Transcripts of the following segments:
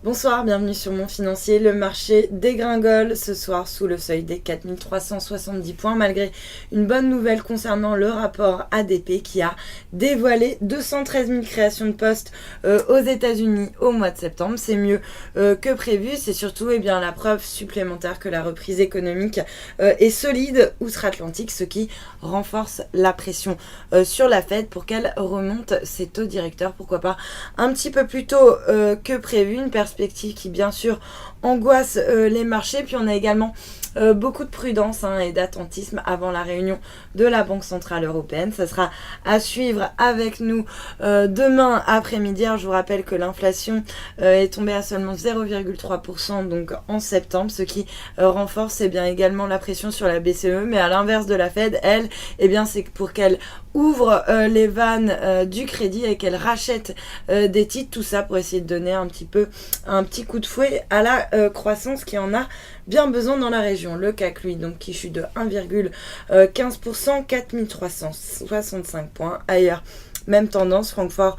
Bonsoir, bienvenue sur Mon Financier. Le marché dégringole ce soir sous le seuil des 4370 points malgré une bonne nouvelle concernant le rapport ADP qui a dévoilé 213 000 créations de postes aux États-Unis au mois de septembre. C'est mieux que prévu. C'est surtout la preuve supplémentaire que la reprise économique est solide outre-Atlantique, ce qui renforce la pression sur la Fed pour qu'elle remonte ses taux directeurs. Pourquoi pas un petit peu plus tôt que prévu. Une perspective qui bien sûr angoisse les marchés. Puis on a également beaucoup de prudence et d'attentisme avant la réunion de la Banque Centrale Européenne. Ça sera à suivre avec nous demain après-midi. Je vous rappelle que l'inflation est tombée à seulement 0,3% donc en septembre, ce qui renforce également la pression sur la BCE. Mais à l'inverse de la Fed, elle, c'est pour qu'elle ouvre les vannes du crédit et qu'elle rachète des titres, tout ça pour essayer de donner un petit coup de fouet à la croissance qui en a bien besoin dans la région. Le CAC, lui, donc qui chute de 1,15%, 4365 points. Ailleurs, même tendance, Francfort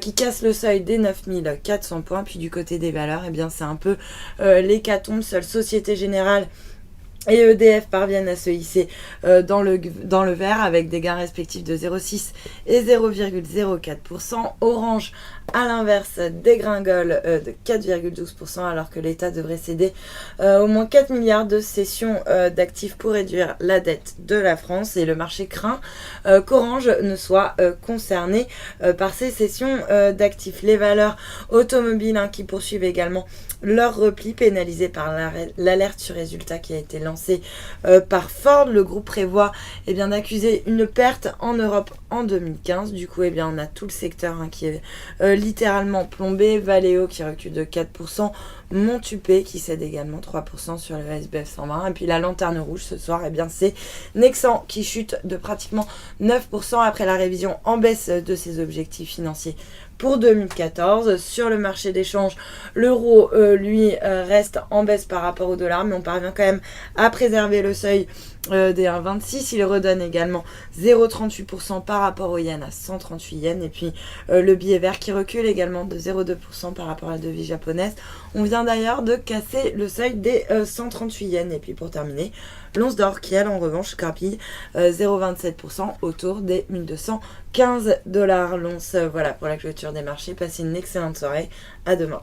qui casse le seuil des 9400 points. Puis du côté des valeurs, c'est un peu l'hécatombe. Seule Société Générale et EDF parviennent à se hisser dans le vert avec des gains respectifs de 0,6 et 0,04%. Orange, à l'inverse, dégringole de 4,12% alors que l'État devrait céder au moins 4 milliards de cessions d'actifs pour réduire la dette de la France. Et le marché craint qu'Orange ne soit concerné par ces cessions d'actifs. Les valeurs automobiles qui poursuivent également leur repli, pénalisé par l'alerte sur résultat qui a été lancée par Ford. Le groupe prévoit d'accuser une perte en Europe en 2015. Du coup, on a tout le secteur qui est littéralement plombé. Valeo qui recule de 4%. Montupet qui cède également 3% sur le SBF 120. Et puis la lanterne rouge ce soir, c'est Nexan qui chute de pratiquement 9% après la révision en baisse de ses objectifs financiers pour 2014. Sur le marché d'échange, l'euro, reste en baisse par rapport au dollar, mais on parvient quand même à préserver le seuil des 1,26. Il redonne également 0,38% par rapport au yen à 138 yens. Et puis le billet vert qui recule également de 0,2% par rapport à la devise japonaise. On vient d'ailleurs de casser le seuil des 138 yens. Et puis pour terminer, l'once d'or qui, elle, en revanche, grappille 0,27% autour des 1215 $. L'once, voilà pour la clôture des marchés. Passez une excellente soirée. À demain.